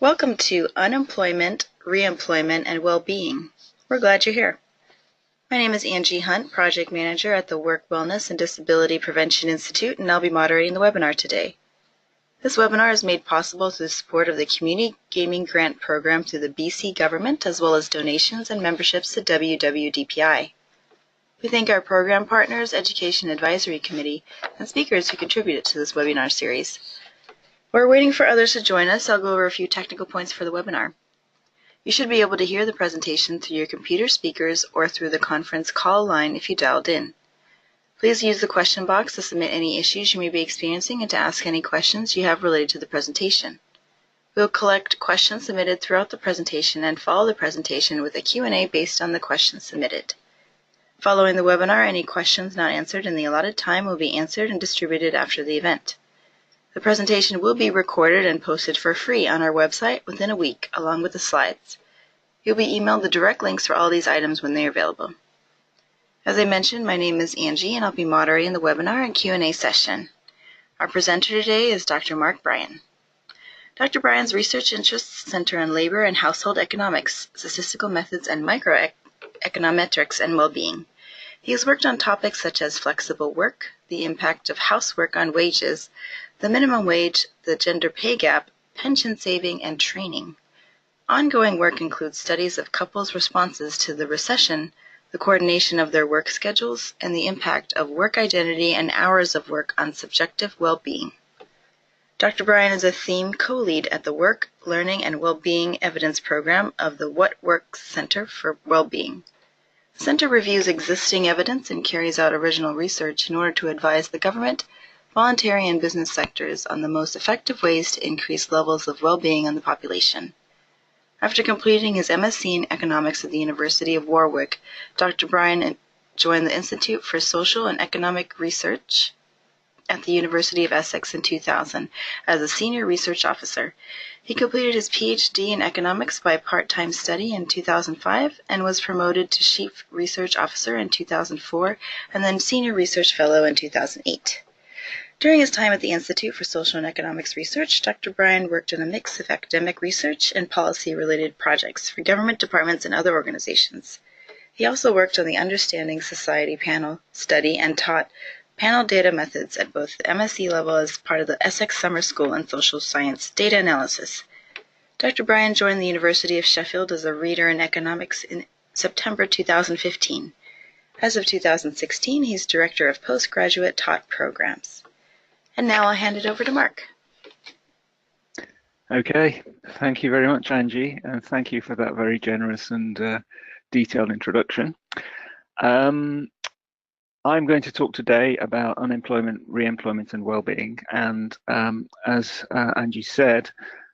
Welcome to Unemployment, Reemployment, and Wellbeing. We're glad you're here. My name is Angie Hunt, Project Manager at the Work Wellness and Disability Prevention Institute, and I'll be moderating the webinar today. This webinar is made possible through the support of the Community Gaming Grant Program through the BC government, as well as donations and memberships to WWDPI. We thank our program partners, Education Advisory Committee, and speakers who contributed to this webinar series. While we're waiting for others to join us, I'll go over a few technical points for the webinar. You should be able to hear the presentation through your computer speakers or through the conference call line if you dialed in. Please use the question box to submit any issues you may be experiencing and to ask any questions you have related to the presentation. We'll collect questions submitted throughout the presentation and follow the presentation with a Q&A based on the questions submitted. Following the webinar, any questions not answered in the allotted time will be answered and distributed after the event. The presentation will be recorded and posted for free on our website within a week, along with the slides. You'll be emailed the direct links for all these items when they are available. As I mentioned, my name is Angie, and I'll be moderating the webinar and Q&A session. Our presenter today is Dr. Mark Bryan. Dr. Bryan's research interests center on labor and household economics, statistical methods, and microeconometrics and well-being. He has worked on topics such as flexible work, the impact of housework on wages, the minimum wage, the gender pay gap, pension saving, and training. Ongoing work includes studies of couples' responses to the recession, the coordination of their work schedules, and the impact of work identity and hours of work on subjective well-being. Dr. Bryan is a theme co-lead at the Work, Learning, and Well-being Evidence Program of the What Works Center for Wellbeing. The center reviews existing evidence and carries out original research in order to advise the government, voluntary and business sectors on the most effective ways to increase levels of well-being in the population. After completing his MSc in Economics at the University of Warwick, Dr. Bryan joined the Institute for Social and Economic Research at the University of Essex in 2000 as a senior research officer. He completed his PhD in economics by part-time study in 2005 and was promoted to chief research officer in 2004 and then senior research fellow in 2008. During his time at the Institute for Social and Economics Research, Dr. Bryan worked on a mix of academic research and policy-related projects for government departments and other organizations. He also worked on the Understanding Society panel study and taught panel data methods at both the MSc level as part of the Essex Summer School in Social Science Data Analysis. Dr. Bryan joined the University of Sheffield as a reader in economics in September 2015. As of 2016, he's Director of Postgraduate Taught Programs. And now I'll hand it over to Mark. Okay, thank you very much, Angie, and thank you for that very generous and detailed introduction. I'm going to talk today about unemployment, re-employment, and well-being. And as Angie said,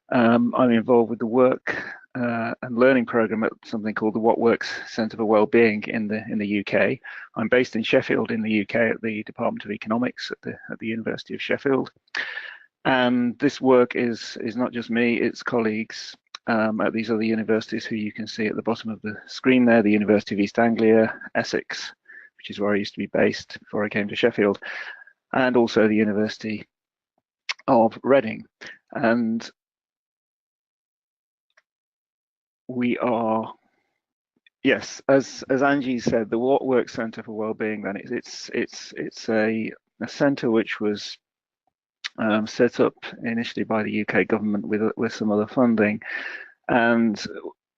I'm involved with the work and learning program at something called the What Works Centre for Wellbeing in the UK. I'm based in Sheffield in the UK at the Department of Economics at the University of Sheffield. And this work is not just me, it's colleagues at these other universities who you can see at the bottom of the screen there, the University of East Anglia, Essex, which is where I used to be based before I came to Sheffield, and also the University of Reading. And we are, yes, as Angie said, the What Works Centre for Wellbeing. Then it's a centre which was set up initially by the UK government with some other funding, and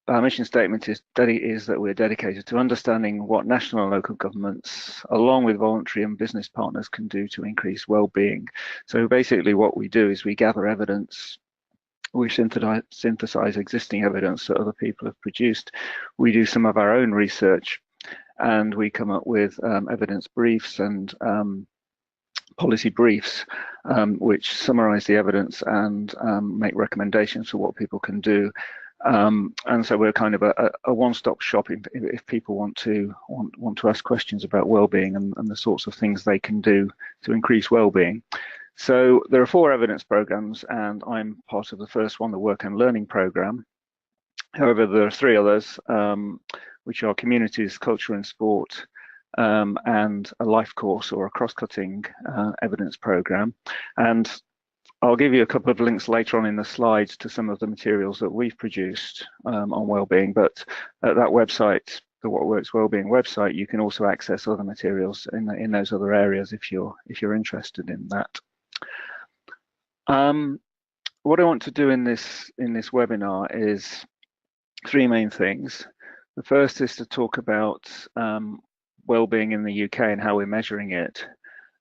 our mission statement is that we're dedicated to understanding what national and local governments, along with voluntary and business partners, can do to increase well-being. So basically, what we do is we gather evidence. We synthesize existing evidence that other people have produced. We do some of our own research, and we come up with evidence briefs and policy briefs, which summarize the evidence and make recommendations for what people can do. And so we're kind of a one-stop shop if people want to ask questions about well-being and the sorts of things they can do to increase well-being. So there are 4 evidence programs, and I'm part of the first one, the Work and Learning program. However, there are 3 others, which are Communities, Culture and Sport, and a life course or a cross-cutting evidence program. And I'll give you a couple of links later on in the slides to some of the materials that we've produced on wellbeing, but at that website, the What Works Wellbeing website, you can also access other materials in those other areas if you're interested in that. What I want to do in this webinar is three main things. The first is to talk about wellbeing in the UK and how we're measuring it.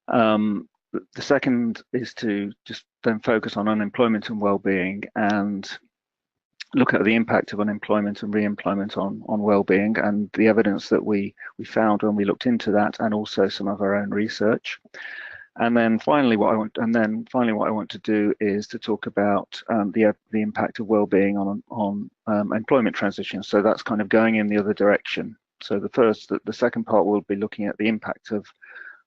The second is to just then focus on unemployment and wellbeing and look at the impact of unemployment and re-employment on wellbeing and the evidence that we found when we looked into that, and also some of our own research. And then finally, what I want to do is to talk about the impact of wellbeing on employment transition. So that's kind of going in the other direction. So the second part will be looking at the impact of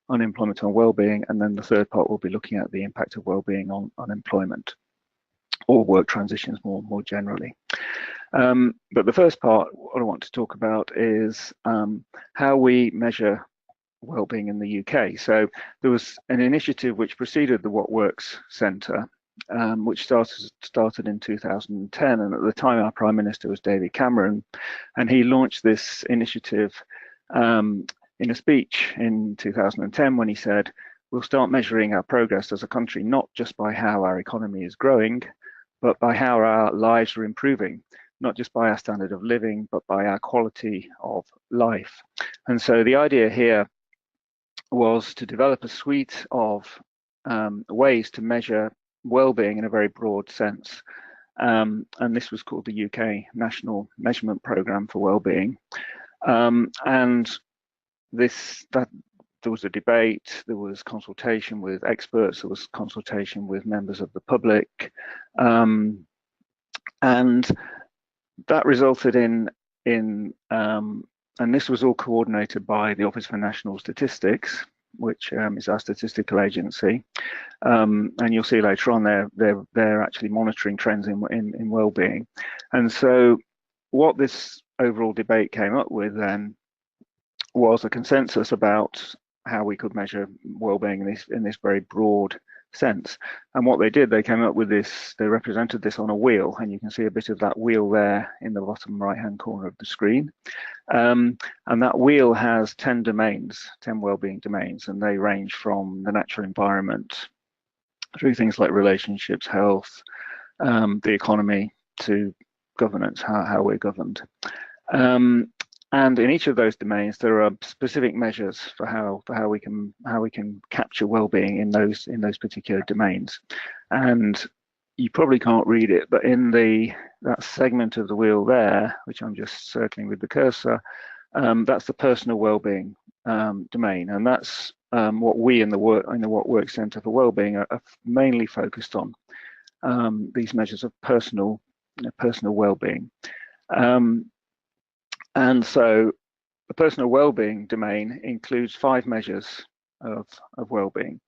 unemployment on wellbeing, and then the third part will be looking at the impact of wellbeing on employment or work transitions more generally. But the first part, what I want to talk about is how we measure wellbeing in the UK. So there was an initiative which preceded the What Works Centre, which started in 2010, and at the time our Prime Minister was David Cameron, and he launched this initiative in a speech in 2010 when he said, we'll start measuring our progress as a country not just by how our economy is growing, but by how our lives are improving, not just by our standard of living, but by our quality of life. And so the idea here was to develop a suite of ways to measure well-being in a very broad sense. And this was called the UK National Measurement Programme for Wellbeing. And there was a debate, there was consultation with experts, there was consultation with members of the public, and that resulted in and this was all coordinated by the Office for National Statistics, which is our statistical agency. And you'll see later on they're actually monitoring trends in well-being. And so what this overall debate came up with then was a consensus about how we could measure well-being in this very broad sense. And what they did, they came up with this, they represented this on a wheel, and you can see a bit of that wheel there in the bottom right-hand corner of the screen. And that wheel has 10 domains, 10 well-being domains, and they range from the natural environment through things like relationships, health, the economy, to governance, how we're governed. And in each of those domains, there are specific measures for how we can capture well-being in those particular domains. And you probably can't read it, but in that segment of the wheel there, which I'm just circling with the cursor, that's the personal well-being domain, and that's what we in the What Works Centre for Wellbeing are mainly focused on. These measures of personal well-being. And so the personal well-being domain includes 5 measures of well-being.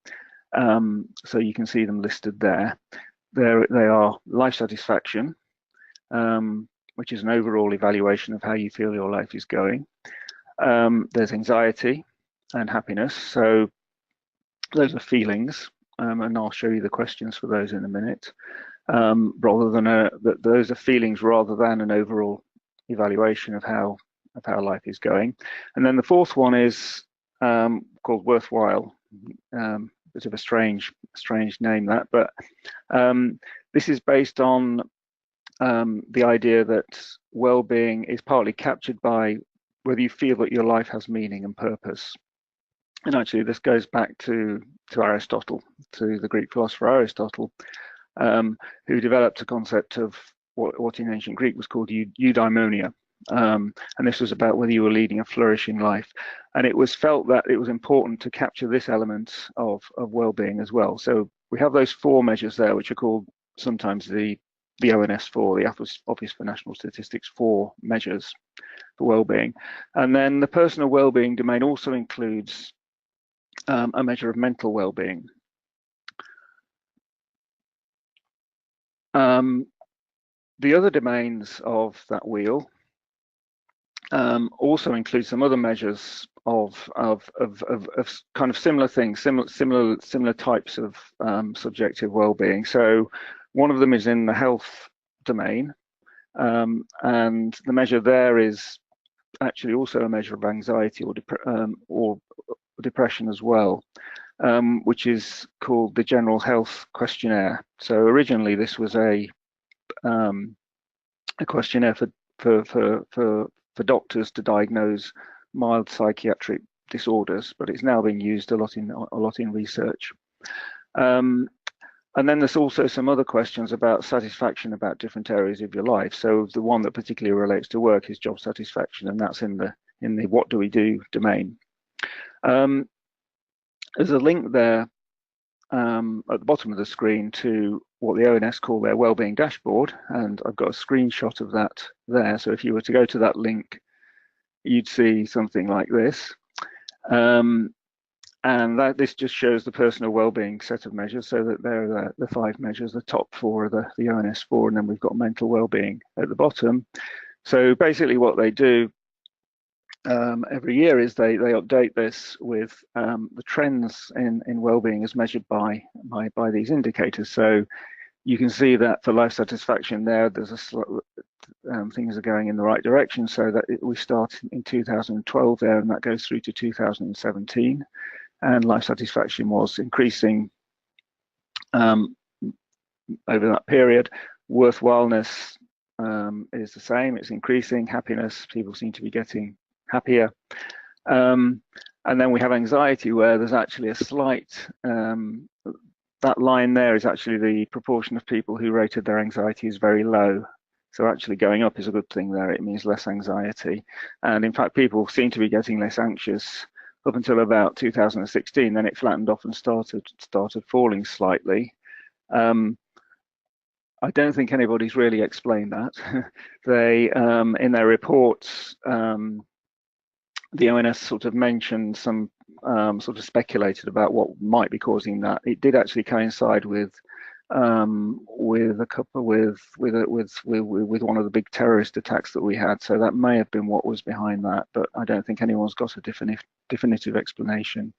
So you can see them listed there. They are life satisfaction, which is an overall evaluation of how you feel your life is going. There's anxiety and happiness. So those are feelings, and I'll show you the questions for those in a minute. Those are feelings rather than an overall evaluation of how life is going. And then the fourth one is called worthwhile. Bit of a strange name, that, but this is based on the idea that well-being is partly captured by whether you feel that your life has meaning and purpose. And actually this goes back to Aristotle, to the Greek philosopher Aristotle, who developed a concept of what in ancient Greek was called eudaimonia. And this was about whether you were leading a flourishing life. And it was felt that it was important to capture this element of well-being as well. So we have those 4 measures there, which are called sometimes the ONS4, the Office for National Statistics 4 measures for well-being. And then the personal well-being domain also includes a measure of mental well-being. The other domains of that wheel also include some other measures kind of similar things, similar types of subjective well-being. So one of them is in the health domain, and the measure there is actually also a measure of anxiety or depression as well, which is called the General Health Questionnaire. So originally this was a questionnaire for doctors to diagnose mild psychiatric disorders, but it's now being used a lot in research. And then there's also some other questions about satisfaction about different areas of your life. So the one that particularly relates to work is job satisfaction, and that's in the what do we do domain. There's a link there at the bottom of the screen to what the ONS call their wellbeing dashboard, and I've got a screenshot of that there. So if you were to go to that link, you'd see something like this. And this just shows the personal wellbeing set of measures, so that there are the 5 measures. The top 4 are the ONS 4, and then we've got mental wellbeing at the bottom. So basically what they do every year is they update this with the trends in wellbeing as measured by these indicators. So you can see that for life satisfaction there's things are going in the right direction. So that we start in 2012 there, and that goes through to 2017. And life satisfaction was increasing over that period. Worthwhileness is the same, it's increasing. Happiness, people seem to be getting happier. And then we have anxiety, where there's actually a slight, that line there is actually the proportion of people who rated their anxiety as very low. So actually going up is a good thing there, it means less anxiety. And in fact, people seem to be getting less anxious up until about 2016, then it flattened off and started falling slightly. I don't think anybody's really explained that. They, in their reports, the ONS sort of mentioned some, sort of speculated about what might be causing that. It did actually coincide with one of the big terrorist attacks that we had, so that may have been what was behind that, but I don't think anyone's got a definitive explanation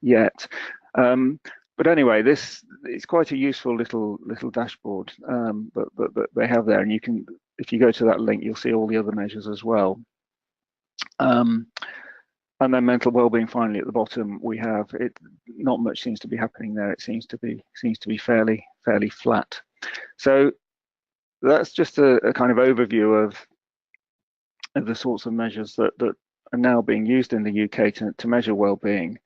yet. But anyway, this is quite a useful little dashboard that they have there, and you can, if you go to that link, you'll see all the other measures as well. And then mental well-being, finally at the bottom, we have it. Not much seems to be happening there. It seems to be fairly flat. So that's just a kind of overview of the sorts of measures that are now being used in the UK to measure well-being.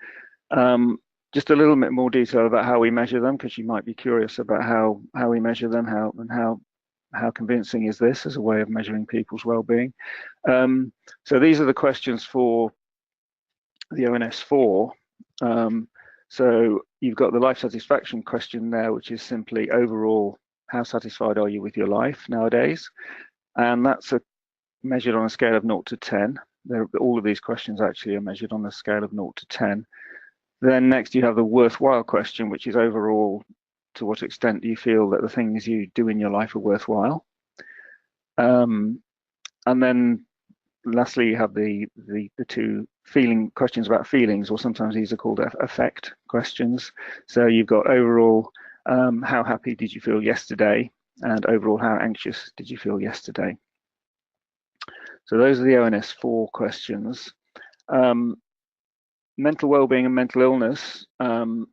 Just a little bit more detail about how we measure them, because you might be curious about how we measure them, how convincing is this as a way of measuring people's well-being. So these are the questions for the ONS 4. So you've got the life satisfaction question there, which is simply overall, how satisfied are you with your life nowadays? And that's measured on a scale of 0 to 10. All of these questions actually are measured on a scale of 0 to 10. Then next you have the worthwhile question, which is overall, to what extent do you feel that the things you do in your life are worthwhile? And then lastly, you have the 2 questions about feelings, or sometimes these are called affect questions. So you've got overall, how happy did you feel yesterday? And overall, how anxious did you feel yesterday? So those are the ONS 4 questions. Mental well-being and mental illness. The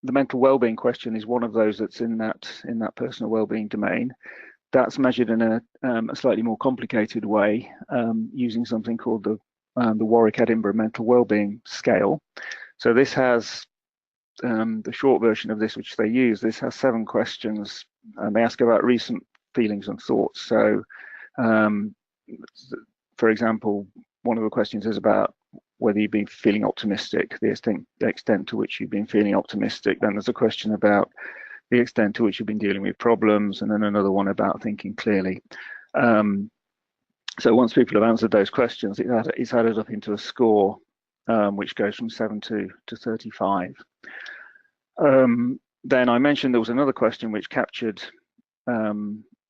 mental well-being question is one of those that's in that personal well-being domain. That's measured in a slightly more complicated way, using something called the Warwick-Edinburgh Mental Wellbeing Scale. So this has the short version of this, which they use. This has 7 questions, and they ask about recent feelings and thoughts. So, for example, one of the questions is about whether you've been feeling optimistic, the extent to which you've been feeling optimistic. Then there's a question about the extent to which you've been dealing with problems, and then another one about thinking clearly. So once people have answered those questions, it's added up into a score, which goes from 7 to 35. Then I mentioned there was another question which captured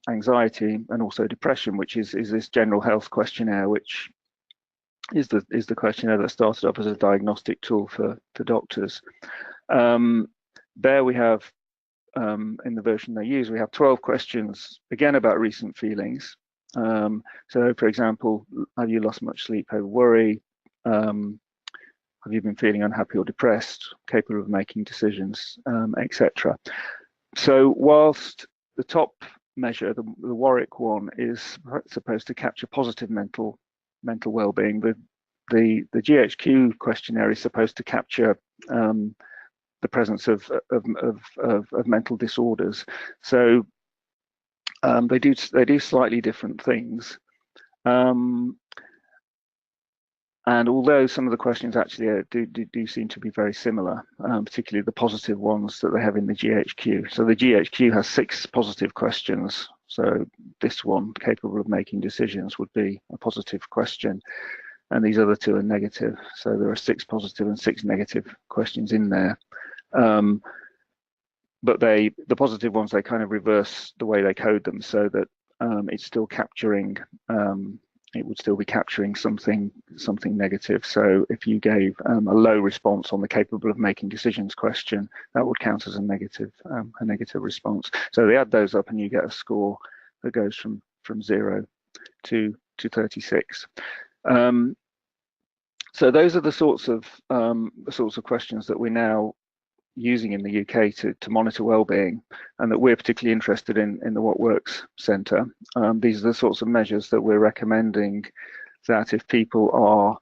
anxiety and also depression, which is this general health questionnaire, which is the questionnaire that started up as a diagnostic tool for doctors. There we have, in the version they use, we have 12 questions, again about recent feelings. So, for example, have you lost much sleep over worry? Have you been feeling unhappy or depressed, capable of making decisions, etc. So whilst the top measure, the Warwick one, is supposed to capture positive mental well-being, the GHQ questionnaire is supposed to capture the presence of mental disorders. So they do slightly different things. And although some of the questions actually do seem to be very similar, particularly the positive ones that they have in the GHQ. So the GHQ has 6 positive questions. So this one, capable of making decisions, would be a positive question. And these other 2 are negative. So there are 6 positive and 6 negative questions in there. But the positive ones, they kind of reverse the way they code them so that it's still capturing it would still be capturing something negative. So if you gave a low response on the capable of making decisions question, that would count as a negative response. So they add those up and you get a score that goes from 0 to 36. So those are the sorts of questions that we're now using in the UK to monitor wellbeing, and that we're particularly interested in the What Works Centre. These are the sorts of measures that we're recommending that if people are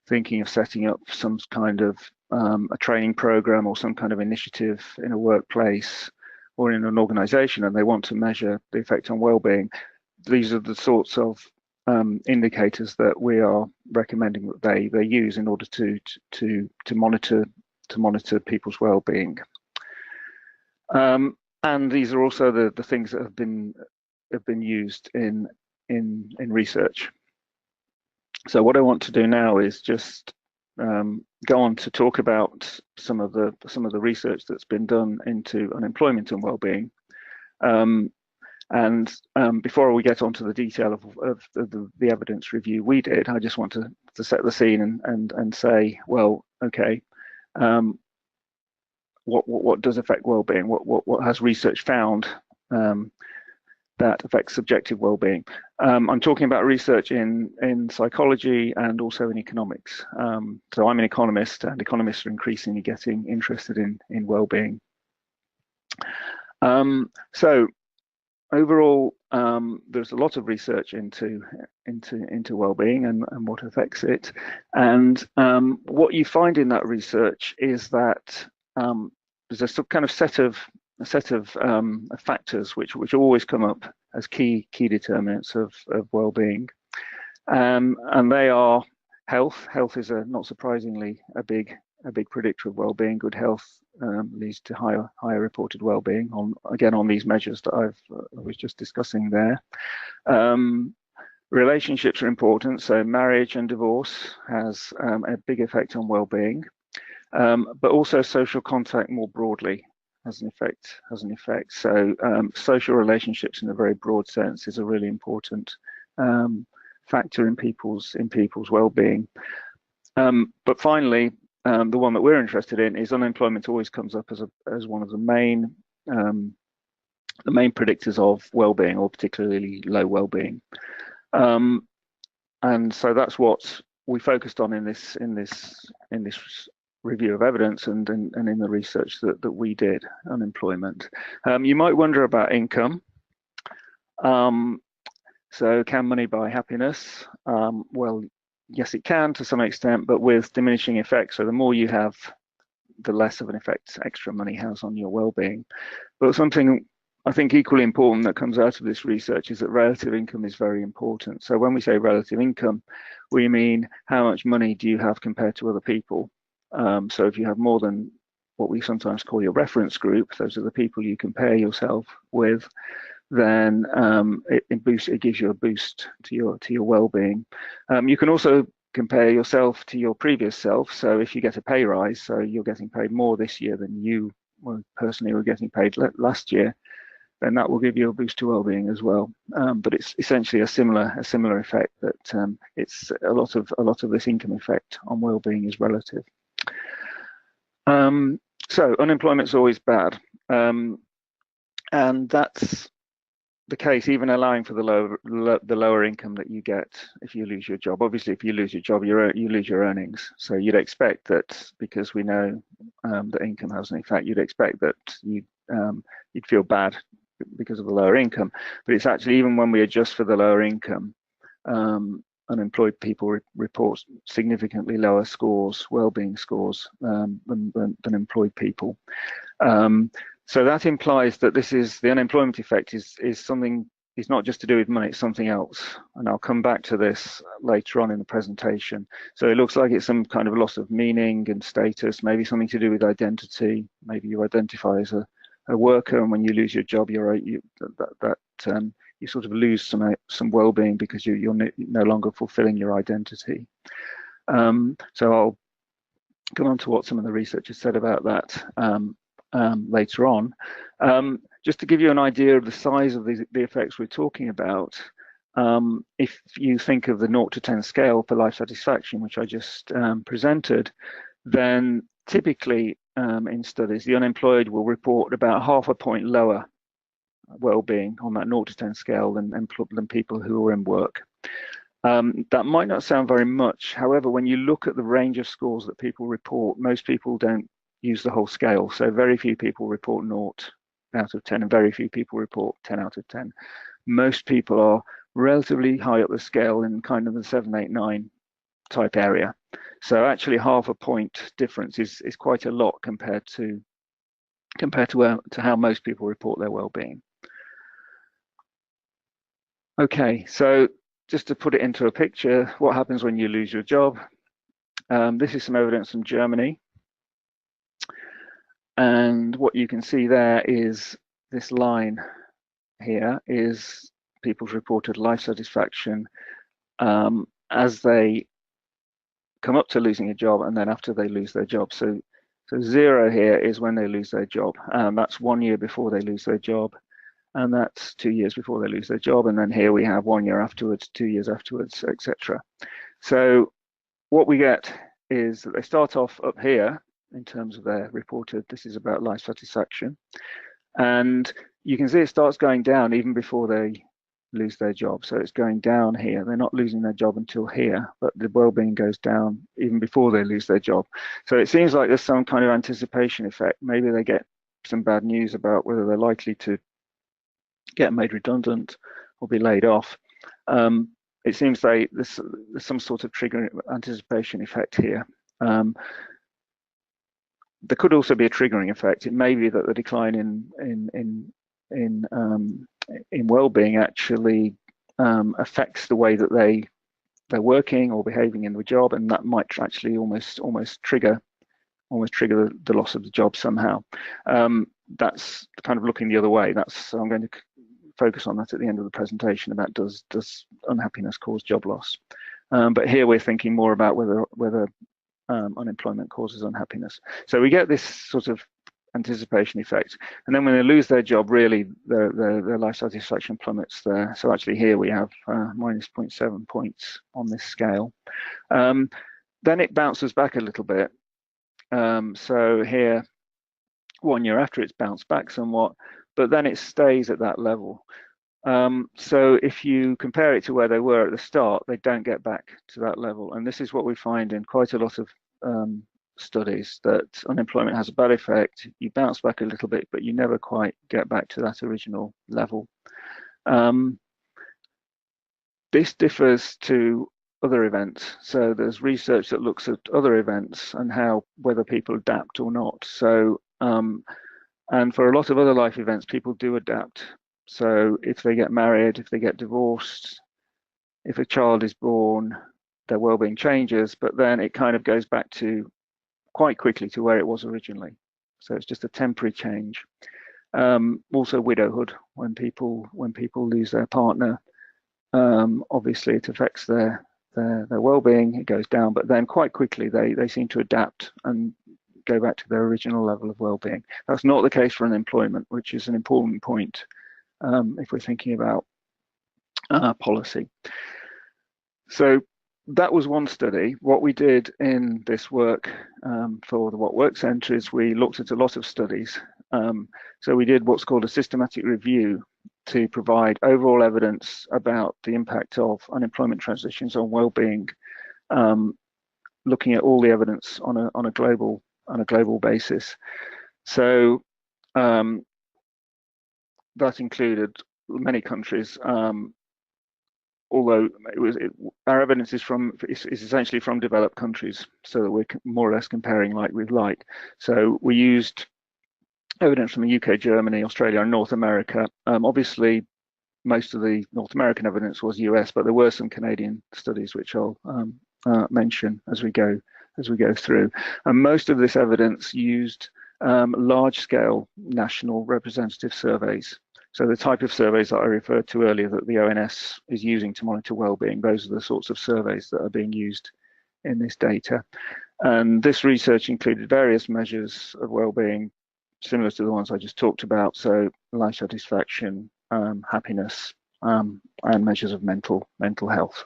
thinking of setting up some kind of a training program or some kind of initiative in a workplace or in an organisation, and they want to measure the effect on wellbeing, these are the sorts of indicators that we are recommending that they use in order to monitor people's well-being. And these are also the things that have been used in research. So what I want to do now is just go on to talk about some of the research that's been done into unemployment and well-being. And before we get on to the detail of the evidence review we did, I just want to set the scene and say, well, okay, what does affect well-being? What has research found that affects subjective well-being? I'm talking about research in psychology and also in economics. So I'm an economist, and economists are increasingly getting interested in well-being. So overall, there's a lot of research into well-being and what affects it. And what you find in that research is that there's a kind of set of factors which always come up as key determinants of well-being, and they are health. Health is not surprisingly a big predictor of well-being. Good health leads to higher reported well-being on these measures that I was just discussing there. Relationships are important, so marriage and divorce has a big effect on well-being, but also social contact more broadly has an effect. So social relationships in a very broad sense is a really important factor in people's well-being. But finally, the one that we're interested in is unemployment always comes up as one of the main predictors of well-being, or particularly low well-being. And so that's what we focused on in this review of evidence and in the research that we did on employment. You might wonder about income. So can money buy happiness? Well, yes, it can to some extent, but with diminishing effects. So the more you have, the less of an effect extra money has on your well-being. But something I think equally important that comes out of this research is that relative income is very important. So when we say relative income, we mean how much money do you have compared to other people. So if you have more than what we sometimes call your reference group, those are the people you compare yourself with, then it gives you a boost to your well-being. You can also compare yourself to your previous self. So if you get a pay rise, so you're getting paid more this year than you personally were getting paid last year, then that will give you a boost to well-being as well. But it's essentially a similar effect, that it's a lot of this income effect on well-being is relative. So unemployment's always bad, and that's the case even allowing for the lower income that you get if you lose your job. Obviously, if you lose your job, you lose your earnings. So you'd expect that, because we know that income has an effect, you'd expect that you'd feel bad because of the lower income. But it's actually, even when we adjust for the lower income, unemployed people report significantly lower scores, well-being scores, than employed people. So that implies that the unemployment effect is not just to do with money, it's something else. And I'll come back to this later on in the presentation. So it looks like it's some kind of loss of meaning and status, maybe something to do with identity. Maybe you identify as a worker, and when you lose your job, you sort of lose some well-being because you're no longer fulfilling your identity. So I'll come on to what some of the research has said about that later on. Just to give you an idea of the size of the effects we're talking about, if you think of the 0 to 10 scale for life satisfaction, which I just presented, then typically in studies, the unemployed will report about half a point lower well-being on that 0 to 10 scale than people who are in work. That might not sound very much. However, when you look at the range of scores that people report, most people don't use the whole scale. So very few people report 0 out of 10, and very few people report 10 out of 10. Most people are relatively high up the scale in kind of the 7, 8, 9 type area. So actually half a point difference is quite a lot compared to how most people report their well-being. Okay, so just to put it into a picture, what happens when you lose your job? This is some evidence from Germany. And what you can see there is this line here is people's reported life satisfaction as they come up to losing a job, and then after they lose their job. So 0 here is when they lose their job. That's 1 year before they lose their job, and that's 2 years before they lose their job. And then here we have 1 year afterwards, 2 years afterwards, etc. So what we get is that they start off up here in terms of their reported, this is about life satisfaction. And you can see it starts going down even before they lose their job. So it's going down here. They're not losing their job until here, but the well-being goes down even before they lose their job. So it seems like there's some kind of anticipation effect. Maybe they get some bad news about whether they're likely to get made redundant or be laid off. It seems there's some sort of trigger anticipation effect here. There could also be a triggering effect. It may be that the decline in well-being actually affects the way that they're working or behaving in the job, and that might actually almost trigger the loss of the job somehow. That's kind of looking the other way. So I'm going to focus on that at the end of the presentation about does unhappiness cause job loss. But here we're thinking more about whether unemployment causes unhappiness. So we get this sort of anticipation effect, and then when they lose their job, really their life satisfaction plummets there. So actually here we have minus 0.7 points on this scale. Then it bounces back a little bit. So here 1 year after, it's bounced back somewhat, but then it stays at that level. So if you compare it to where they were at the start, they don't get back to that level. And this is what we find in quite a lot of studies, that unemployment has a bad effect. You bounce back a little bit, but you never quite get back to that original level. This differs to other events. So there's research that looks at other events and whether people adapt or not. So and for a lot of other life events, people do adapt. So if they get married, if they get divorced, if a child is born, their well-being changes, but then it kind of goes back to quite quickly to where it was originally. So it's just a temporary change. Also widowhood, when people lose their partner, obviously it affects their well-being, it goes down, but then quite quickly they seem to adapt and go back to their original level of well-being. That's not the case for unemployment, which is an important point if we're thinking about policy. So that was one study. What we did in this work for the What Works Centre is we looked at a lot of studies. So we did what's called a systematic review to provide overall evidence about the impact of unemployment transitions on well-being, looking at all the evidence on a global basis. So that included many countries. Although our evidence is essentially from developed countries, so that we're more or less comparing like with like. So we used evidence from the UK, Germany, Australia, and North America. Obviously, most of the North American evidence was US, but there were some Canadian studies which I'll mention as we go through. And most of this evidence used large-scale national representative surveys. So the type of surveys that I referred to earlier that the ONS is using to monitor well-being, those are the sorts of surveys that are being used in this data. And this research included various measures of well-being, similar to the ones I just talked about, so life satisfaction, happiness, and measures of mental health.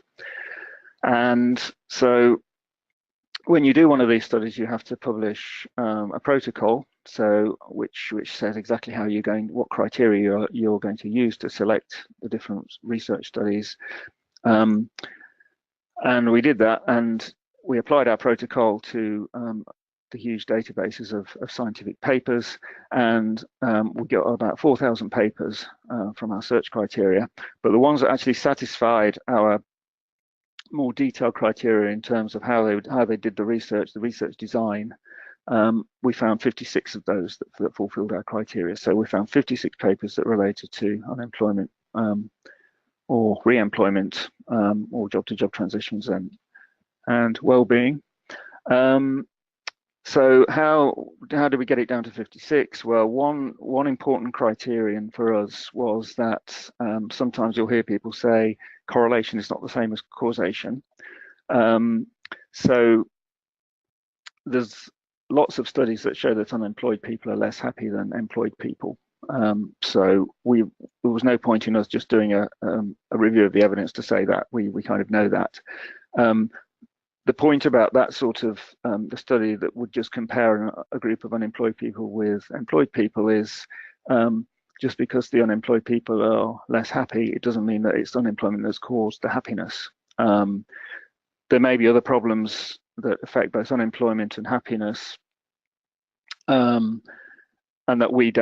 And so when you do one of these studies, you have to publish a protocol, so which says exactly how what criteria you're going to use to select the different research studies. And we did that, and we applied our protocol to the huge databases of scientific papers, and we got about 4,000 papers from our search criteria. But the ones that actually satisfied our more detailed criteria in terms of how they did the research design, we found 56 of those that fulfilled our criteria. So we found 56 papers that related to unemployment or re-employment or job-to-job transitions and well-being. So how did we get it down to 56? Well, one important criterion for us was that sometimes you'll hear people say correlation is not the same as causation. So there's lots of studies that show that unemployed people are less happy than employed people. So there was no point in us just doing a review of the evidence to say that. We kind of know that. The point about that sort of the study that would just compare a group of unemployed people with employed people is just because the unemployed people are less happy, it doesn't mean that it's unemployment that's caused the happiness. There may be other problems that affect both unemployment and happiness, and that we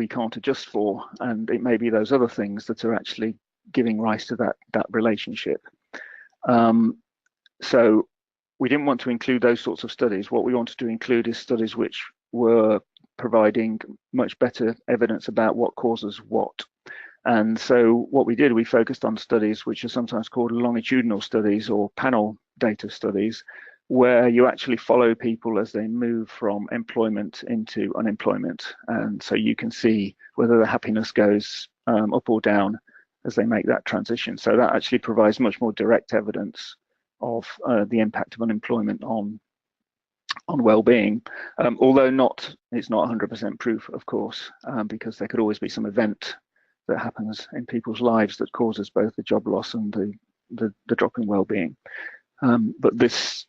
can't adjust for, and it may be those other things that are actually giving rise to that relationship. So we didn't want to include those sorts of studies. What we wanted to include is studies which were providing much better evidence about what causes what. And so what we did, we focused on studies which are sometimes called longitudinal studies or panel data studies, where you actually follow people as they move from employment into unemployment. And so you can see whether the happiness goes up or down as they make that transition. So that actually provides much more direct evidence of the impact of unemployment on well-being, although it's not 100% proof, of course, because there could always be some event that happens in people's lives that causes both the job loss and the drop in well-being. But this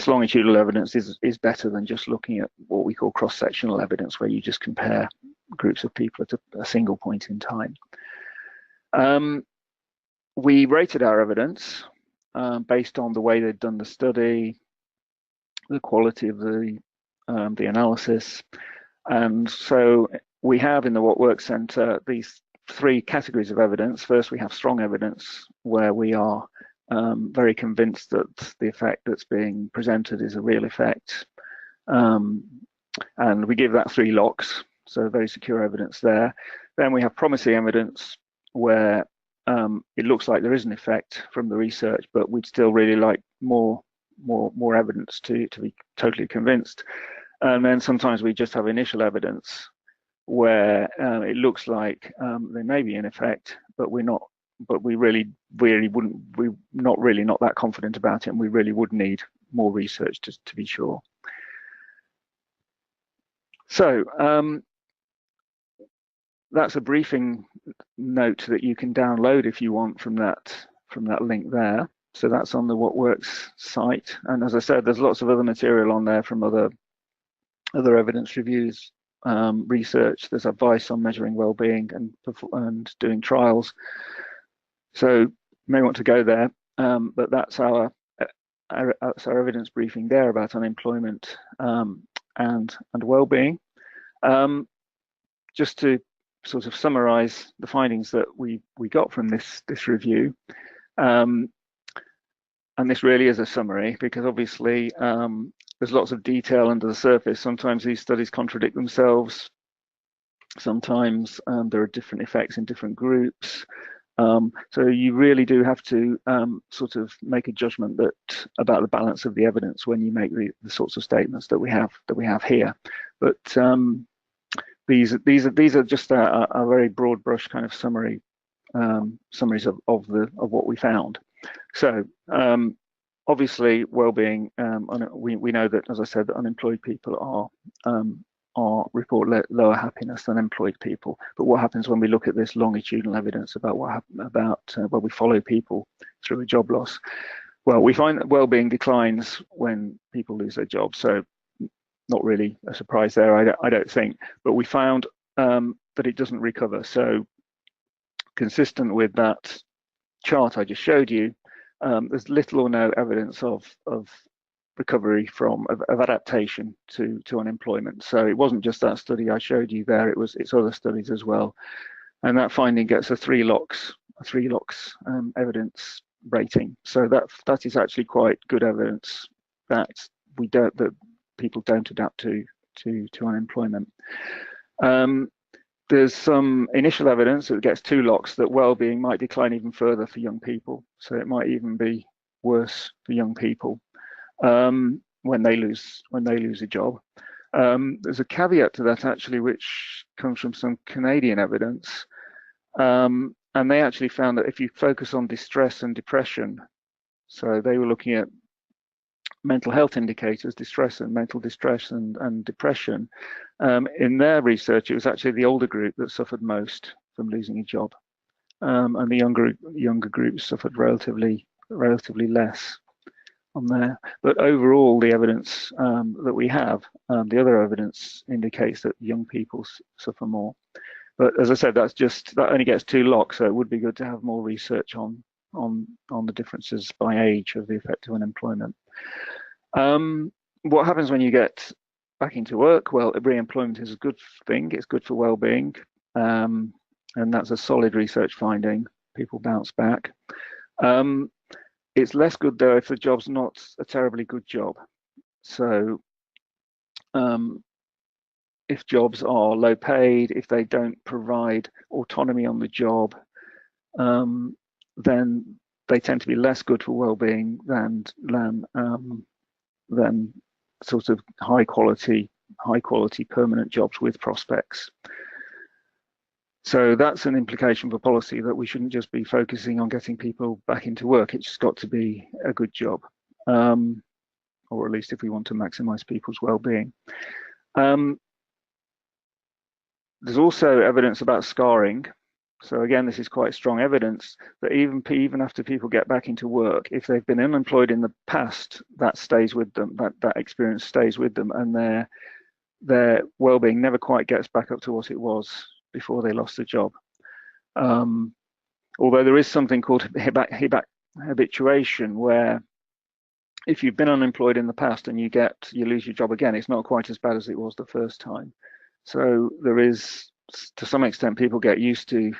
longitudinal evidence is better than just looking at what we call cross-sectional evidence, where you just compare groups of people at a single point in time. We rated our evidence based on the way they'd done the study, the quality of the analysis. And so we have in the What Works Centre these three categories of evidence. First, we have strong evidence, where we are very convinced that the effect that's being presented is a real effect. And we give that 3 locks, so very secure evidence there. Then we have promising evidence, where it looks like there is an effect from the research, but we'd still really like more evidence to be totally convinced. And then sometimes we just have initial evidence where it looks like there may be an effect, but we're not that confident about it, and we really would need more research to be sure. So that's a briefing note that you can download if you want from that link there. So that's on the What Works site. And as I said, there's lots of other material on there from other evidence reviews, research. There's advice on measuring well-being and doing trials. So you may want to go there, but that's our evidence briefing there about unemployment and well-being. Just to sort of summarize the findings that we got from this review, and this really is a summary because obviously there's lots of detail under the surface. Sometimes these studies contradict themselves. Sometimes there are different effects in different groups. So you really do have to sort of make a judgment about the balance of the evidence when you make the sorts of statements that we have here. But these are just a very broad brush kind of summaries of what we found. So obviously, well-being. We know that, as I said, that unemployed people report lower happiness than employed people. But what happens when we look at this longitudinal evidence about when we follow people through a job loss? Well, we find that well-being declines when people lose their job. So not really a surprise there, I don't think. But we found that it doesn't recover. So consistent with that chart I just showed you, there's little or no evidence of recovery of adaptation to unemployment. So it wasn't just that study I showed you there, it's other studies as well. And that finding gets a 3 locks evidence rating. So that is actually quite good evidence that people don't adapt to unemployment. There's some initial evidence that gets 2 locks that well-being might decline even further for young people. So it might even be worse for young people when they lose a job. There's a caveat to that actually, which comes from some Canadian evidence, and they actually found that if you focus on distress and depression, so they were looking at mental health indicators, mental distress and depression. In their research, it was actually the older group that suffered most from losing a job, and the younger groups suffered relatively less on there. But overall, the evidence that we have, the other evidence indicates that young people suffer more. But as I said, that only gets 2 locks, so it would be good to have more research on the differences by age of the effect of unemployment. What happens when you get back into work? Well, re-employment is a good thing. It's good for well-being, and that's a solid research finding. People bounce back. It's less good though if the job's not a terribly good job. So if jobs are low paid, if they don't provide autonomy on the job, then they tend to be less good for well-being than sort of high quality permanent jobs with prospects. So that's an implication for policy, that we shouldn't just be focusing on getting people back into work. It's just got to be a good job, or at least if we want to maximize people's well-being. There's also evidence about scarring. So again, this is quite strong evidence that even after people get back into work, if they've been unemployed in the past, that stays with them, that experience stays with them, and their well-being never quite gets back up to what it was before they lost the job. Although there is something called habituation, where if you've been unemployed in the past and you lose your job again, it's not quite as bad as it was the first time. So there is, to some extent, people get used to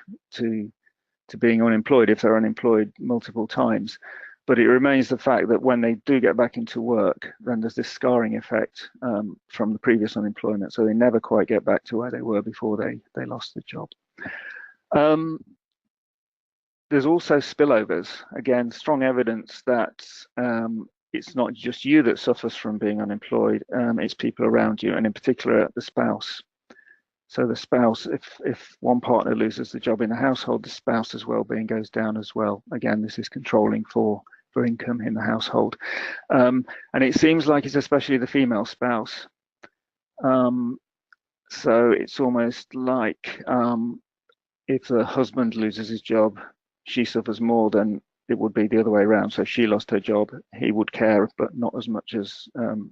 being unemployed if they're unemployed multiple times. But it remains the fact that when they do get back into work, then there's this scarring effect from the previous unemployment. So they never quite get back to where they were before they lost the job. There's also spillovers. Again, strong evidence that it's not just you that suffers from being unemployed, it's people around you, and in particular the spouse. So the spouse, if one partner loses the job in the household, the spouse's well-being goes down as well. Again, this is controlling for income in the household. And it seems like it's especially the female spouse. So it's almost like if the husband loses his job, she suffers more than it would be the other way around. So if she lost her job, he would care, but not as much as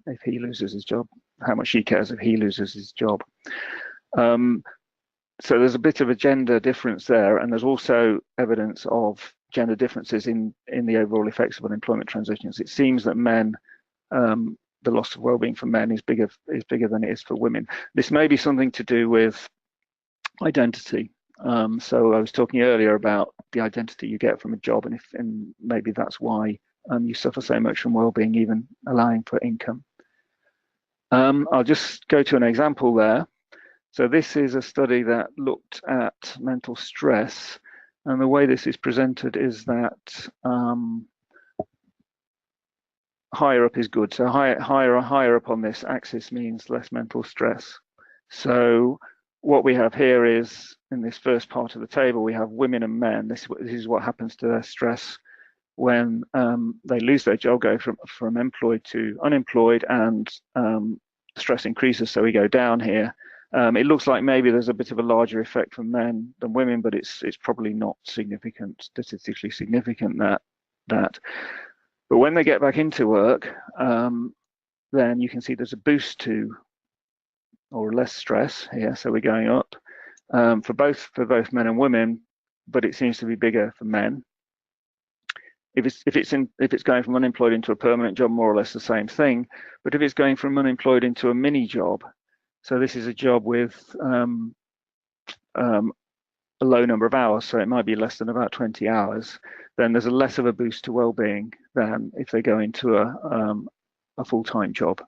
if he loses his job, how much she cares if he loses his job. So there's a bit of a gender difference there, and there's also evidence of gender differences in the overall effects of unemployment transitions. It seems that men, the loss of well-being for men is bigger than it is for women. This may be something to do with identity. So I was talking earlier about the identity you get from a job, and maybe that's why you suffer so much from well-being, even allowing for income. I'll just go to an example there. So this is a study that looked at mental stress, and the way this is presented is that higher up is good. So higher up on this axis means less mental stress. So what we have here is, in this first part of the table, we have women and men. This is what happens to their stress when they lose their job, go from employed to unemployed, and stress increases. So we go down here. It looks like maybe there's a bit of a larger effect for men than women, but it's probably not significant, statistically significant that. But when they get back into work, then you can see there's a boost to, or less stress here. So we're going up for both men and women, but it seems to be bigger for men. If it's going from unemployed into a permanent job, more or less the same thing. But if it's going from unemployed into a mini job, so this is a job with a low number of hours, so it might be less than about 20 hours, then there's a less of a boost to well-being than if they go into a full-time job.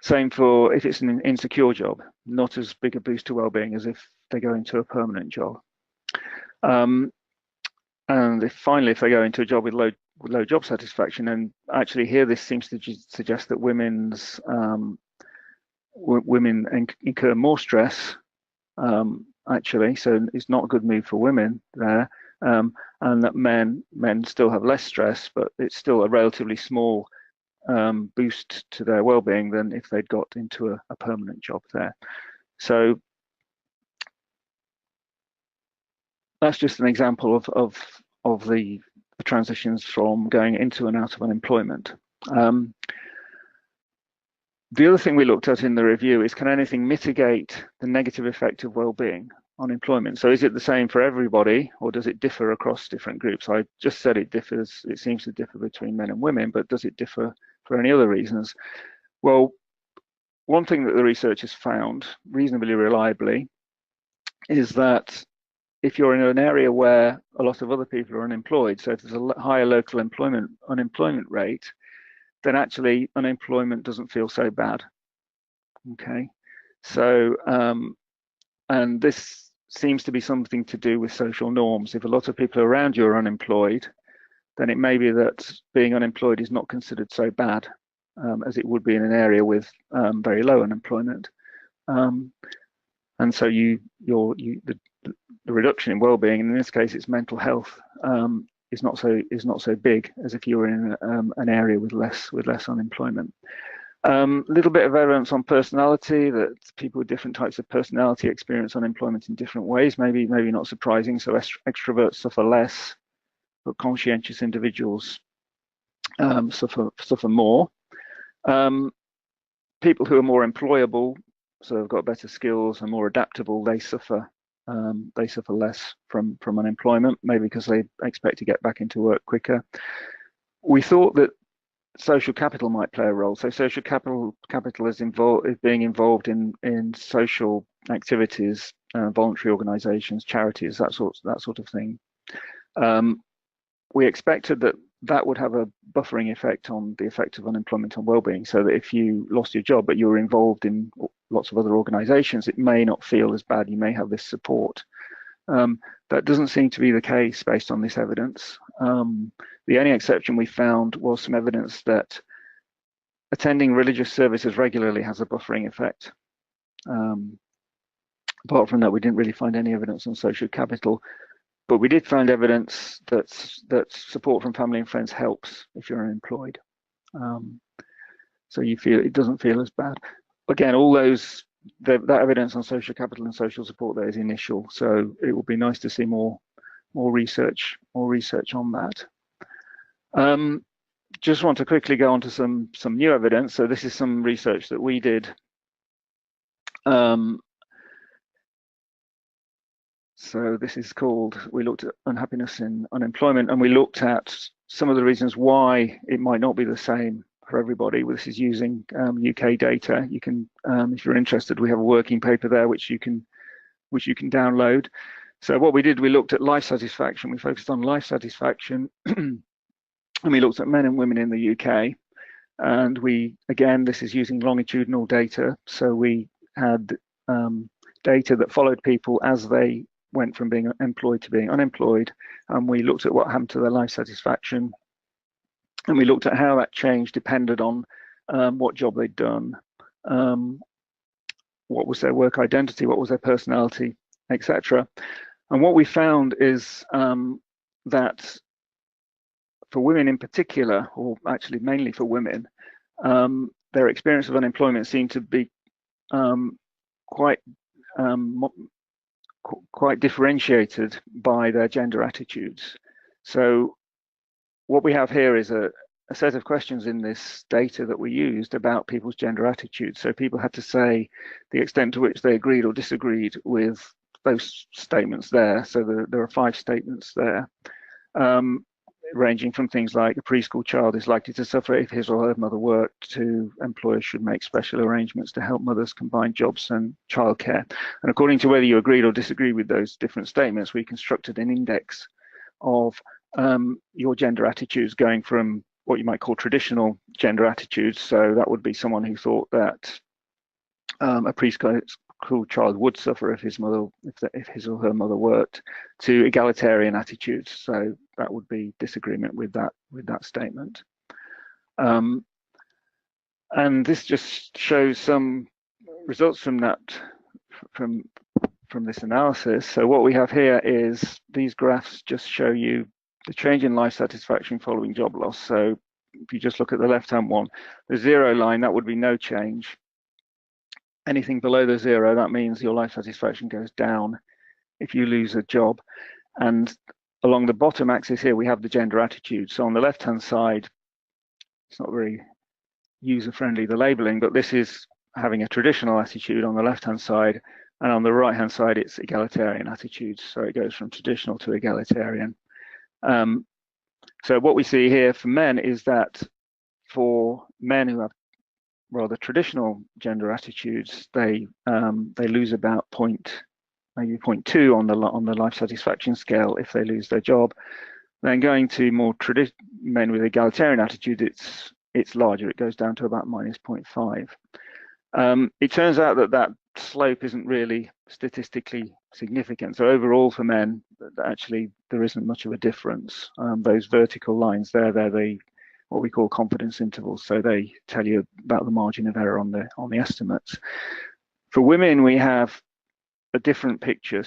Same for if it's an insecure job, not as big a boost to well-being as if they go into a permanent job. And finally, if they go into a job with low job satisfaction, and actually here this seems to suggest that women incur more stress, actually, so it's not a good move for women there, and that men still have less stress, but it's still a relatively small boost to their well-being than if they'd got into a permanent job there. So that's just an example of the transitions from going into and out of unemployment. The other thing we looked at in the review is, can anything mitigate the negative effect of well-being on employment? So is it the same for everybody, or does it differ across different groups? I just said it differs. It seems to differ between men and women, but does it differ for any other reasons? Well, one thing that the research has found reasonably reliably is that if you're in an area where a lot of other people are unemployed, so if there's a higher local unemployment rate, then actually unemployment doesn't feel so bad. Okay, so and this seems to be something to do with social norms. If a lot of people around you are unemployed, then it may be that being unemployed is not considered so bad as it would be in an area with very low unemployment. And so the reduction in well-being, and in this case it's mental health, is not so big as if you were in an area with less unemployment. Little bit of evidence on personality, that people with different types of personality experience unemployment in different ways. Maybe not surprising. So extroverts suffer less, but conscientious individuals suffer more. People who are more employable, so have got better skills and more adaptable, they suffer less from unemployment, maybe because they expect to get back into work quicker. We thought that social capital might play a role. So social capital is being involved in social activities, voluntary organisations, charities, that sort of thing. We expected that would have a buffering effect on the effect of unemployment on well-being, so that if you lost your job but you were involved in lots of other organisations, it may not feel as bad. You may have this support. That doesn't seem to be the case based on this evidence. The only exception we found was some evidence that attending religious services regularly has a buffering effect. Apart from that, we didn't really find any evidence on social capital. But we did find evidence that support from family and friends helps if you're unemployed. So you feel it doesn't feel as bad. again, all that evidence on social capital and social support there is initial, so it will be nice to see more research on that. Just want to quickly go on to some new evidence. So this is some research that we did. So this is called, we looked at unhappiness in unemployment, and we looked at some of the reasons why it might not be the same for everybody. This is using UK data. You can, if you're interested, we have a working paper there which you can download. So what we did, we looked at life satisfaction. We focused on life satisfaction, and we looked at men and women in the UK. And we, again, this is using longitudinal data. So we had data that followed people as they went from being employed to being unemployed, and we looked at what happened to their life satisfaction, and we looked at how that change depended on what job they'd done, what was their work identity, what was their personality, etc. And what we found is that for women in particular, or actually mainly for women, their experience of unemployment seemed to be quite differentiated by their gender attitudes. So what we have here is a set of questions in this data that we used about people's gender attitudes. So people had to say the extent to which they agreed or disagreed with those statements there. So there are 5 statements there, ranging from things like a preschool child is likely to suffer if his or her mother worked, to employers should make special arrangements to help mothers combine jobs and childcare. And according to whether you agreed or disagreed with those different statements, we constructed an index of your gender attitudes, going from what you might call traditional gender attitudes. So that would be someone who thought that a preschool child would suffer if his or her mother worked, to egalitarian attitudes. So that would be disagreement with that statement. And this just shows some results from this analysis. So what we have here is these graphs just show you the change in life satisfaction following job loss. So if you just look at the left-hand one, the 0 line, that would be no change. Anything below the 0, that means your life satisfaction goes down if you lose a job. And along the bottom axis here, we have the gender attitude. So on the left-hand side, it's not very user-friendly, the labeling, but this is having a traditional attitude on the left-hand side, and on the right-hand side, it's egalitarian attitudes. So it goes from traditional to egalitarian. So what we see here for men is that for men who have rather traditional gender attitudes, they lose about maybe 0.2 on the life satisfaction scale if they lose their job. Then going to more men with egalitarian attitude, it's larger. It goes down to about -0.5. It turns out that slope isn't really statistically significant. So overall for men, actually there isn't much of a difference. Those vertical lines there, they're what we call confidence intervals. So they tell you about the margin of error on the estimates. For women, we have a different picture,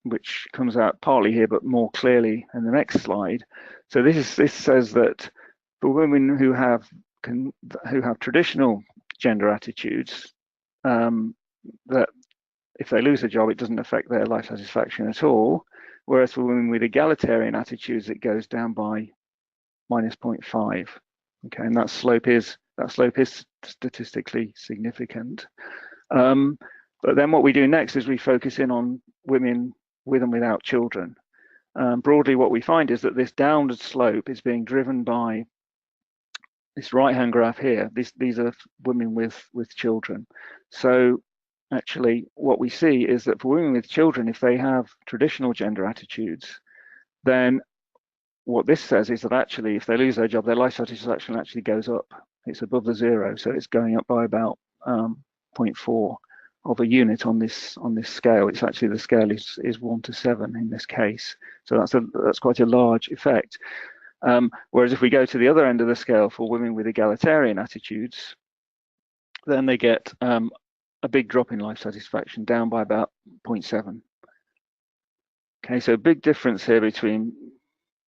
which comes out partly here, but more clearly in the next slide. So this says that for women who have traditional gender attitudes, that if they lose a job, it doesn't affect their life satisfaction at all. Whereas for women with egalitarian attitudes, it goes down by -0.5. Okay, and that slope is statistically significant. But then what we do next is we focus in on women with and without children. Broadly, what we find is that this downward slope is being driven by this right-hand graph here. These are women with children. So actually, what we see is that for women with children, if they have traditional gender attitudes, then what this says is that actually, if they lose their job, their life satisfaction actually goes up. It's above the 0, so it's going up by about 0.4 of a unit on this scale. It's actually, the scale is 1 to 7 in this case. So that's quite a large effect. Whereas if we go to the other end of the scale for women with egalitarian attitudes, then they get a big drop in life satisfaction, down by about 0.7. Okay, so a big difference here between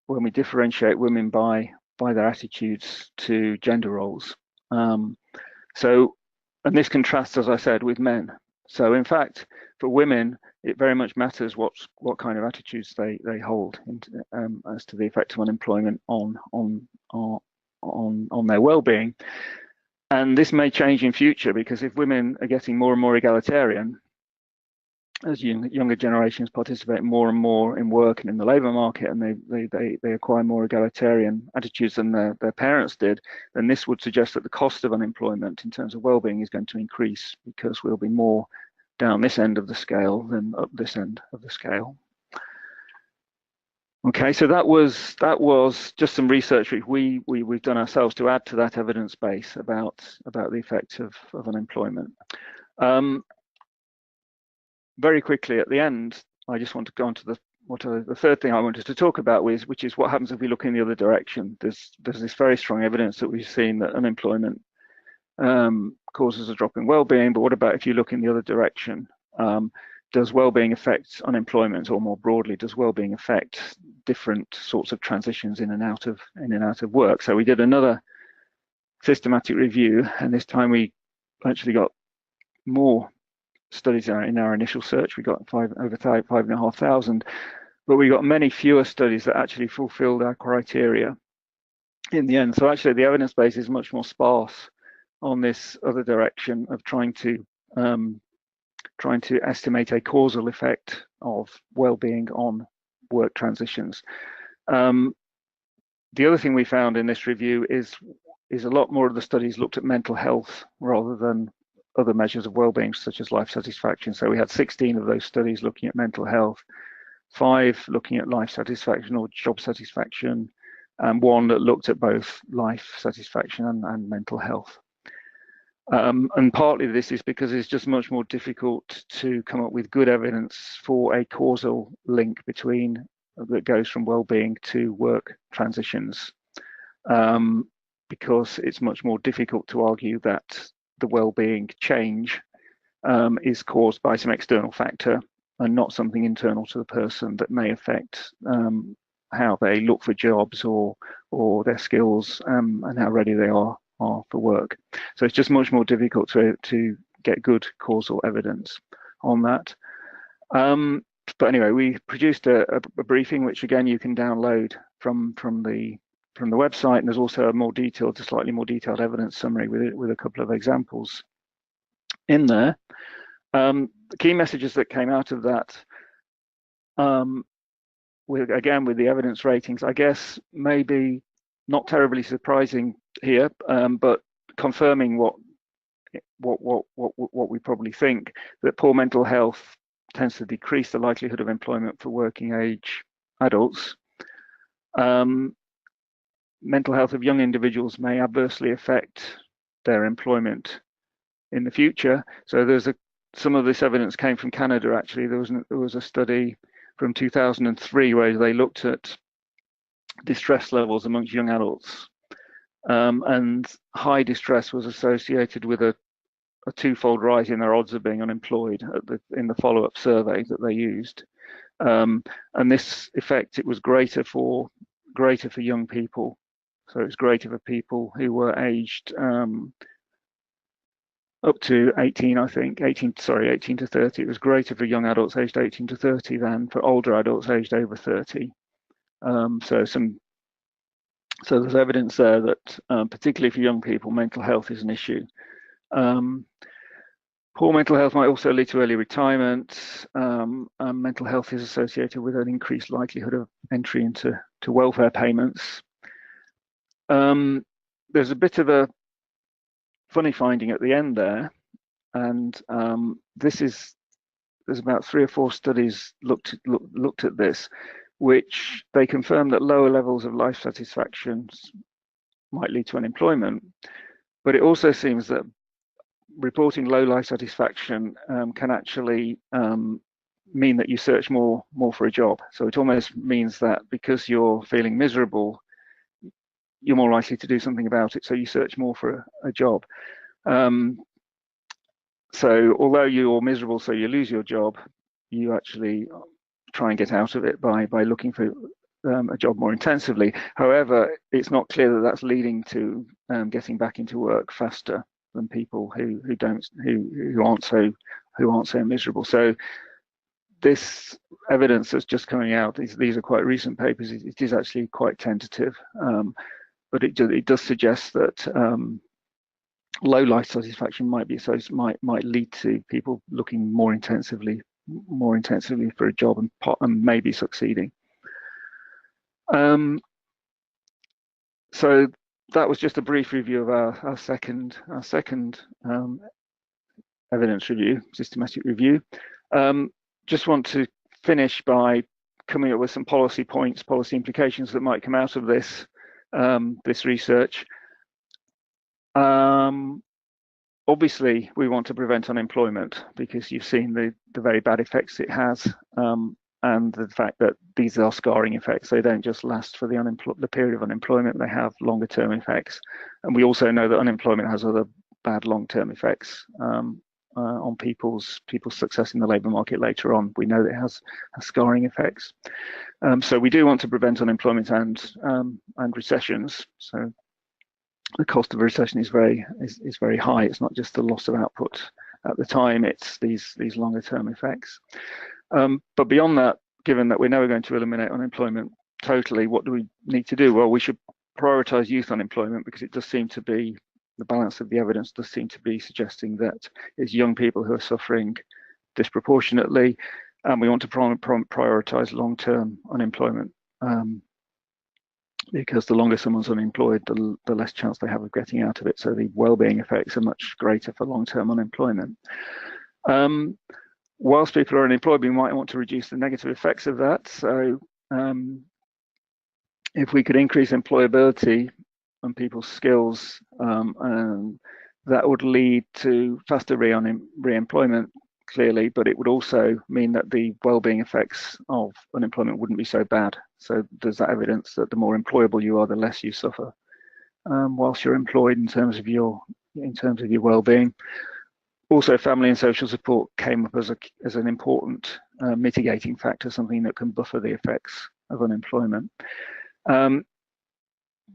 when we differentiate women by their attitudes to gender roles. So And this contrasts, as I said, with men. So in fact, for women, it very much matters what kind of attitudes they hold as to the effect of unemployment on their well-being. And this may change in future, because if women are getting more and more egalitarian, as younger generations participate more and more in work and in the labour market, and they acquire more egalitarian attitudes than their parents did, then this would suggest that the cost of unemployment in terms of well-being is going to increase, because we'll be more down this end of the scale than up this end of the scale. Okay, so that was just some research which we've done ourselves to add to that evidence base about the effects of unemployment. Very quickly at the end, I just want to go on to the third thing I wanted to talk about, which is what happens if we look in the other direction. There's this very strong evidence that we've seen that unemployment causes a drop in well-being, but what about if you look in the other direction? Does well-being affect unemployment, or more broadly, does well-being affect different sorts of transitions in and out of work? So we did another systematic review, and this time we actually got more studies in our initial search. We got over 5,500, but we got many fewer studies that actually fulfilled our criteria in the end. So actually the evidence base is much more sparse on this other direction of trying to estimate a causal effect of well-being on work transitions. The other thing we found in this review is a lot more of the studies looked at mental health rather than other measures of well-being, such as life satisfaction. So we had 16 of those studies looking at mental health, 5 looking at life satisfaction or job satisfaction, and 1 that looked at both life satisfaction and mental health. And partly this is because it's just much more difficult to come up with good evidence for a causal link that goes from well-being to work transitions, because it's much more difficult to argue that the well-being change is caused by some external factor and not something internal to the person that may affect how they look for jobs or their skills and how ready they are for work. So it's just much more difficult to get good causal evidence on that. But anyway, we produced a briefing, which again you can download from the website, and there's also a slightly more detailed evidence summary with a couple of examples in there. The key messages that came out of that, with the evidence ratings, I guess maybe not terribly surprising here, but confirming what we probably think, that poor mental health tends to decrease the likelihood of employment for working age adults. Mental health of young individuals may adversely affect their employment in the future. So some of this evidence came from Canada. Actually, there was a study from 2003 where they looked at distress levels amongst young adults, and high distress was associated with a twofold rise in their odds of being unemployed in the follow-up survey that they used. And this effect, it was greater for young people. So it's greater for people who were aged up to 18, I think, 18 to 30. It was greater for young adults aged 18 to 30 than for older adults aged over 30. So there's evidence there that particularly for young people, mental health is an issue. Poor mental health might also lead to early retirement. Mental health is associated with an increased likelihood of entry into welfare payments. There's a bit of a funny finding at the end there, and there's about 3 or 4 studies looked at this, which they confirm that lower levels of life satisfaction might lead to unemployment, but it also seems that reporting low life satisfaction can actually mean that you search more for a job. So it almost means that because you're feeling miserable, you're more likely to do something about it, so you search more for a job. So although you're miserable, so you lose your job, you actually try and get out of it by looking for a job more intensively. However, it's not clear that that's leading to getting back into work faster than people who aren't so miserable. So this evidence that's just coming out, these are quite recent papers. It is actually quite tentative, but it does suggest that low life satisfaction might lead to people looking more intensively for a job and maybe succeeding. So that was just a brief review of our second evidence review, systematic review. Just want to finish by coming up with some policy points, policy implications that might come out of this this research. Obviously, we want to prevent unemployment because you've seen the very bad effects it has, and the fact that these are scarring effects. They don't just last for the period of unemployment, they have longer term effects. And we also know that unemployment has other bad long-term effects on people's success in the labour market later on. We know that it has scarring effects. So we do want to prevent unemployment and recessions. So the cost of a recession is very high. It's not just the loss of output at the time, it's these longer term effects. But beyond that, given that we know we're going to eliminate unemployment totally, what do we need to do? Well, we should prioritise youth unemployment, because it does seem to be, the balance of the evidence does seem to be suggesting that it's young people who are suffering disproportionately, and we want to prioritise long-term unemployment, because the longer someone's unemployed, the less chance they have of getting out of it. So the well-being effects are much greater for long-term unemployment. Whilst people are unemployed, we might want to reduce the negative effects of that. So if we could increase employability and people's skills, that would lead to faster re-employment, clearly, but it would also mean that the well-being effects of unemployment wouldn't be so bad. So there's that evidence that the more employable you are, the less you suffer whilst you're employed in terms of your well-being. Also, family and social support came up as an important mitigating factor, something that can buffer the effects of unemployment.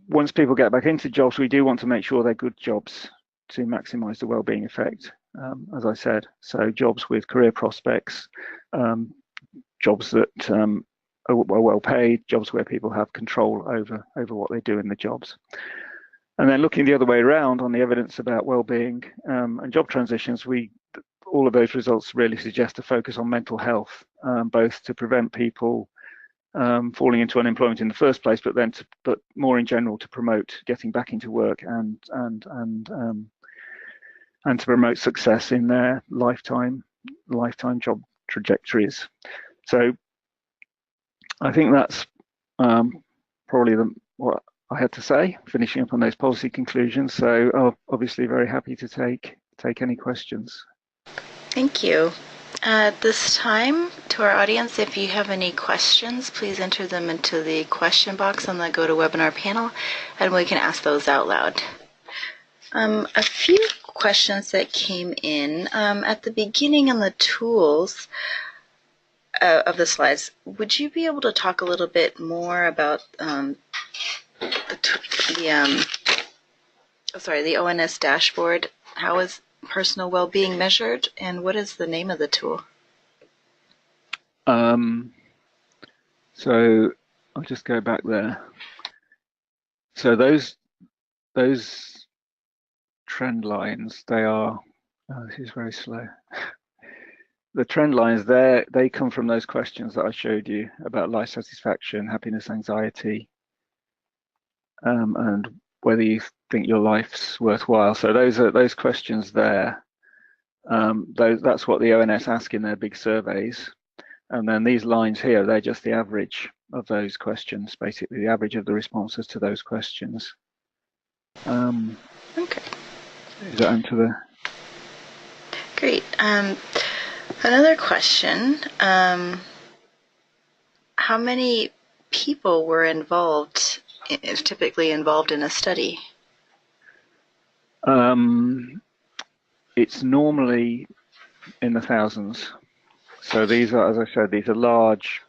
Once people get back into jobs, we do want to make sure they're good jobs to maximise the well-being effect, as I said. So jobs with career prospects, jobs that are well paid, jobs where people have control over what they do in the jobs. And then looking the other way around on the evidence about well-being and job transitions, all of those results really suggest a focus on mental health, both to prevent people falling into unemployment in the first place, but more in general to promote getting back into work and to promote success in their lifetime job trajectories. So I think that's probably what I had to say, finishing up on those policy conclusions. So I'm obviously very happy to take any questions. Thank you. At this time, to our audience, if you have any questions, please enter them into the question box on the GoToWebinar panel, and we can ask those out loud. A few questions that came in at the beginning on the tools of the slides. Would you be able to talk a little bit more about the ONS dashboard? How is personal well-being measured, and what is the name of the tool? So I'll just go back there. So those trend lines, they are, this is very slow. The trend lines there, they come from those questions that I showed you about life satisfaction, happiness, anxiety, and whether you think your life's worthwhile. So those questions there. That's what the ONS ask in their big surveys. And then these lines here, they're just the average of those questions, basically the average of the responses to those questions. Okay. Is that answer there? Great. Another question. How many people were typically involved in a study? It's normally in the thousands. So these are, as I said, these are large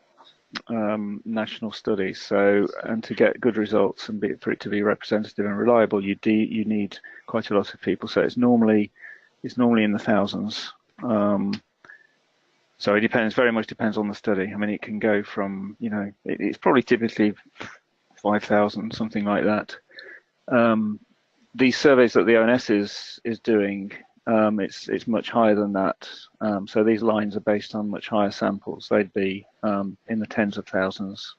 national studies. So, and to get good results and for it to be representative and reliable, you need quite a lot of people. So it's normally in the thousands. So it depends, very much depends on the study. I mean, it can go from, it's probably typically 5,000, something like that. These surveys that the ONS is doing, it's much higher than that. So these lines are based on much higher samples. They'd be in the tens of thousands.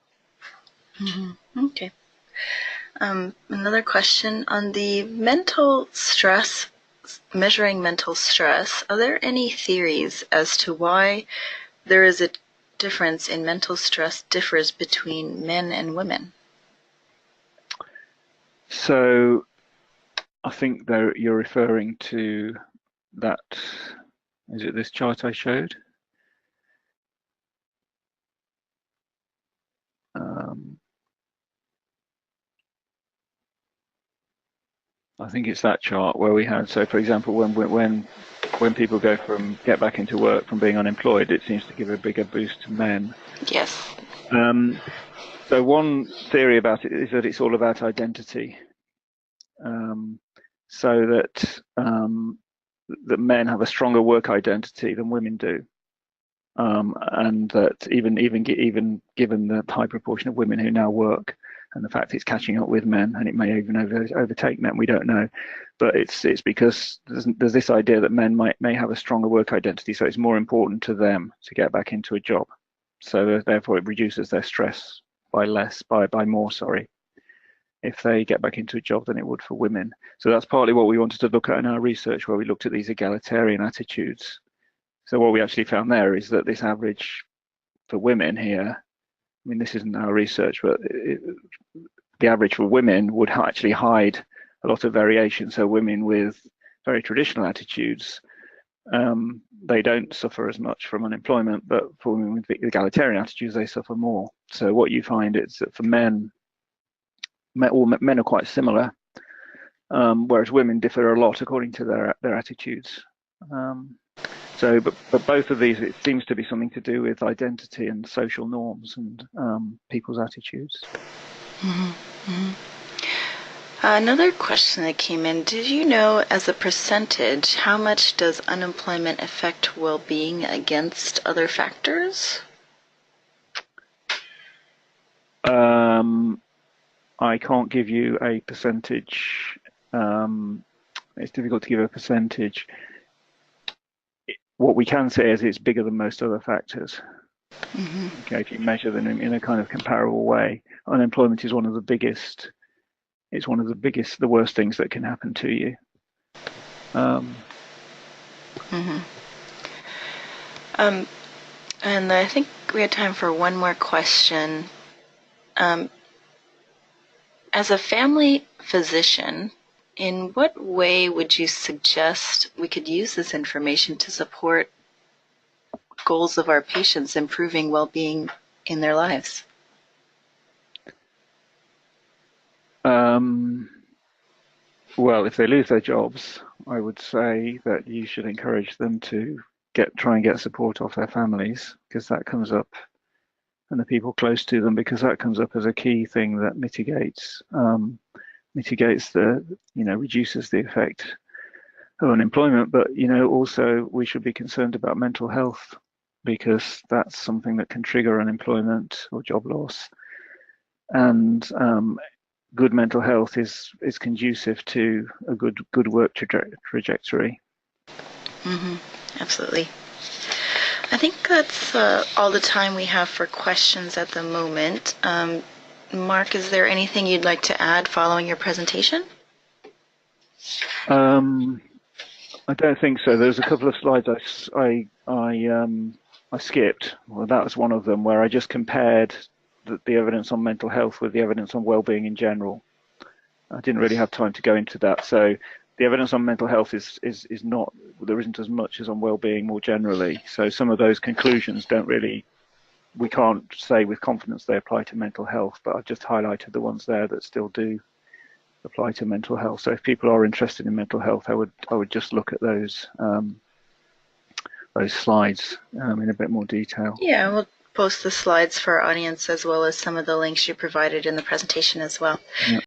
Mm-hmm. Okay. Another question on the mental stress, measuring mental stress. Are there any theories as to why there is a difference in mental stress differs between men and women? So I think you're referring to that, is it this chart I showed? I think it's that chart where we had, so for example, when people get back into work from being unemployed, it seems to give a bigger boost to men. Yes. So one theory about it is that it's all about identity. So that men have a stronger work identity than women do. And that even given the high proportion of women who now work, and the fact it's catching up with men, and it may even overtake men, we don't know. But it's because there's this idea that men may have a stronger work identity, so it's more important to them to get back into a job. So therefore, it reduces their stress by more, if they get back into a job than it would for women. So that's partly what we wanted to look at in our research, where we looked at these egalitarian attitudes. So what we actually found there is that this average for women here, I mean, this isn't our research, but the average for women would actually hide a lot of variation. So women with very traditional attitudes, they don't suffer as much from unemployment, but for women with egalitarian attitudes, they suffer more. So what you find is that for men are quite similar, whereas women differ a lot according to their attitudes. But both of these, it seems to be something to do with identity and social norms and people's attitudes. Mm-hmm. Mm-hmm. Another question that came in, did you know as a percentage, how much does unemployment affect well-being against other factors? I can't give you a percentage. It's difficult to give a percentage. What we can say is it's bigger than most other factors. Mm-hmm. Okay, if you measure them in a kind of comparable way, unemployment is one of the biggest. It's one of the worst things that can happen to you. Mm-hmm. And I think we had time for one more question. As a family physician, in what way would you suggest we could use this information to support goals of our patients, improving well-being in their lives? Well, if they lose their jobs, I would say that you should encourage them to try and get support off their families, because that comes up, and the people close to them, because that comes up as a key thing that mitigates reduces the effect of unemployment. But also we should be concerned about mental health, because that's something that can trigger unemployment or job loss. And good mental health is conducive to a good work trajectory. Mm-hmm. Absolutely. I think that's all the time we have for questions at the moment. Mark, is there anything you'd like to add following your presentation? I don't think so. There's a couple of slides I skipped. Well, that was one of them, where I just compared the evidence on mental health with the evidence on well-being in general. I didn't really have time to go into that. So the evidence on mental health is not, there isn't as much as on well-being more generally. So some of those conclusions we can't say with confidence they apply to mental health, but I've just highlighted the ones there that still do apply to mental health. So if people are interested in mental health, I would just look at those slides in a bit more detail. Yeah, post the slides for our audience as well as some of the links you provided in the presentation as well. Yeah.